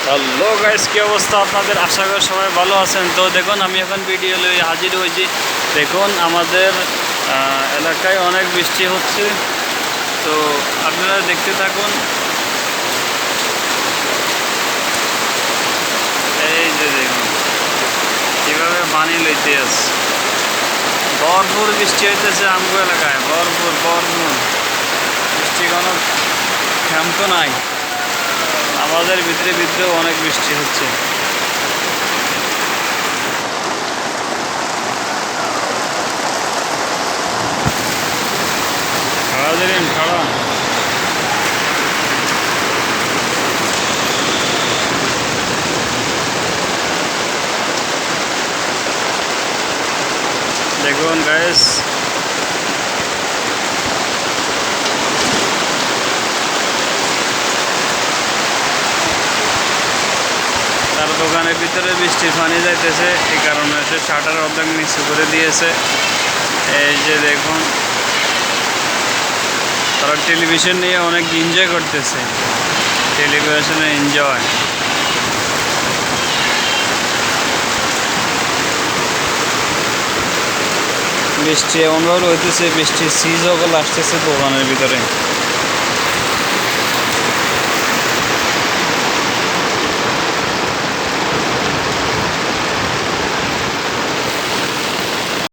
Hello guys, কি অবস্থা আপনাদের? আশা করি সবাই ভালো আছেন। তো দেখুন, আমি এখন ভিডিও লই হাজির হয়েছি। দেখুন, আমাদের এলাকায় অনেক বৃষ্টি হচ্ছে, তো আপনারা দেখতে থাকুন। এই যে দেখুন কীভাবে পানি লইতে আছে, ভরপুর বৃষ্টি হইতেছে আমগো এলাকায়, ভরপুর বৃষ্টি, কোনো ক্ষান্ত নাই। আমাদের ভিতরেও অনেক বৃষ্টি হচ্ছে। খাড়া দেখুন গাইস, তার দোকানের ভিতরে বৃষ্টির পানি যাইতেছে, এই কারণে সে শাটার অর্ধেক নিচু করে দিয়েছে। এই যে দেখুন, তারা টেলিভিশন নিয়ে অনেক এনজয় করতেছে, টেলিভিশনে এনজয়। বৃষ্টি এমনভাবে হইতেছে, বৃষ্টির সিজ সকল আসতেছে দোকানের ভিতরে।